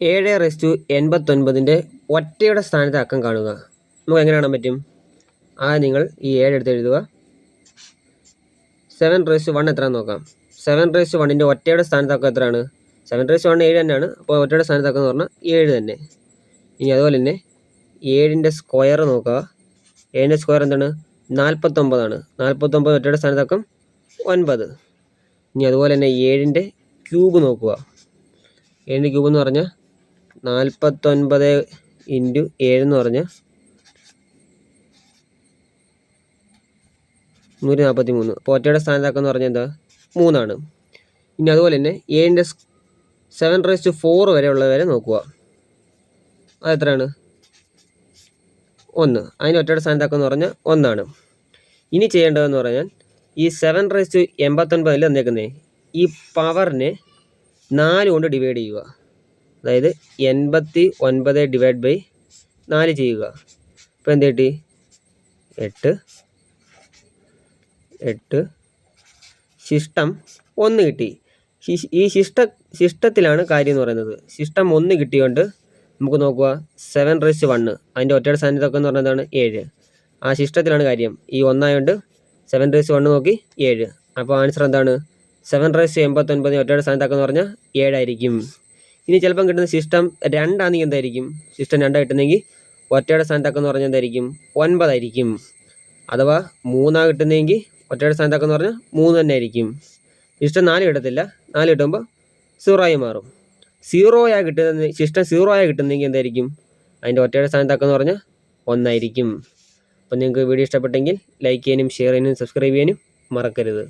7/89 ഒറ്റയുടെ സ്ഥാനത്തെ അക്കം കാണുക. നമുക്ക് എങ്ങനെ കാണാൻ പറ്റും? നിങ്ങൾ ഈ 7 എടുത്ത് എഴുതുക. 7/1 എത്രയാണെന്ന് നോക്കാം. 7/1 ഒറ്റയുടെ സ്ഥാനത്ത് അക്കം എത്രയാണ്? 7/1 7 തന്നെയാണ്. അപ്പോൾ ഒറ്റയുടെ സ്ഥാനത്ത് അക്കം എന്ന് പറഞ്ഞാൽ 7 തന്നെ. ഇനി അതുപോലെ തന്നെ 7ൻ്റെ സ്ക്വയർ നോക്കുക. 7ൻ്റെ സ്ക്വയർ എന്താണ്? 49 ആണ്. 49 ഒറ്റയുടെ സ്ഥാനത്ത് അക്കം 9. ഇനി അതുപോലെ തന്നെ 7ൻ്റെ ക്യൂബ് നോക്കുക. 7ൻ്റെ ക്യൂബ് എന്ന് പറഞ്ഞാൽ 49 × 7 എന്ന് പറഞ്ഞാൽ 143. അപ്പോൾ ഒറ്റയുടെ സ്ഥാനത്താക്കം എന്ന് പറഞ്ഞാൽ എന്താ? 3 ആണ്. ഇനി അതുപോലെ തന്നെ 7ൻ്റെ 7/4 വരെ വരെ നോക്കുക. അതെത്രയാണ്? 1. അതിന് ഒറ്റയുടെ സ്ഥാനത്താക്കം എന്ന് പറഞ്ഞാൽ 1 ആണ്. ഇനി ചെയ്യേണ്ടതെന്ന് പറഞ്ഞാൽ ഈ 7/89 തന്നേക്കുന്നേ ഈ പവറിനെ 4 കൊണ്ട് ഡിവൈഡ് ചെയ്യുക. അതായത് 89/4 ചെയ്യുക. ഇപ്പോൾ എന്ത് കിട്ടി? 8 ശിഷ്ടം 1 കിട്ടി. ഈ ശിഷ്ടത്തിലാണ് കാര്യം എന്ന് പറയുന്നത്. ശിഷ്ടം 1 കിട്ടിയോണ്ട് നമുക്ക് നോക്കുക. 7/1 അതിൻ്റെ ഒറ്റയുടെ സ്ഥാനത്തൊക്കെ എന്ന് പറഞ്ഞാൽ എന്താണ്? 7. ആ ശിഷ്ടത്തിലാണ് കാര്യം. ഈ 1 ആയതുകൊണ്ട് 7/1 നോക്കി 7. അപ്പോൾ ആൻസർ എന്താണ്? 7/89 ഒറ്റയുടെ സ്ഥാനത്താക്കം എന്ന് പറഞ്ഞാൽ 7 ആയിരിക്കും. ഇനി ചിലപ്പം കിട്ടുന്ന ശിഷ്ടം 2 ആണെങ്കിൽ എന്തായിരിക്കും? ശിഷ്ടം 2 കിട്ടുന്നെങ്കിൽ ഒറ്റയുടെ സ്ഥാനത്താക്കം എന്ന് പറഞ്ഞാൽ എന്തായിരിക്കും? 9 ആയിരിക്കും. അഥവാ 3 കിട്ടുന്നതെങ്കിൽ ഒറ്റയുടെ സ്ഥാനത്താക്കം എന്ന് പറഞ്ഞാൽ 3 തന്നെ ആയിരിക്കും. ശിഷ്ടം 4 കിട്ടത്തില്ല. 4 കിട്ടുമ്പോൾ 0 ആയി മാറും. 0 കിട്ടുന്ന ശിഷ്ടം 0 കിട്ടുന്നെങ്കിൽ എന്തായിരിക്കും? അതിൻ്റെ ഒറ്റയുടെ സ്ഥാനത്താക്കം എന്ന് പറഞ്ഞാൽ 1 ആയിരിക്കും. അപ്പോൾ നിങ്ങൾക്ക് വീഡിയോ ഇഷ്ടപ്പെട്ടെങ്കിൽ ലൈക്ക് ചെയ്യാനും ഷെയർ ചെയ്യാനും സബ്സ്ക്രൈബ് ചെയ്യാനും മറക്കരുത്.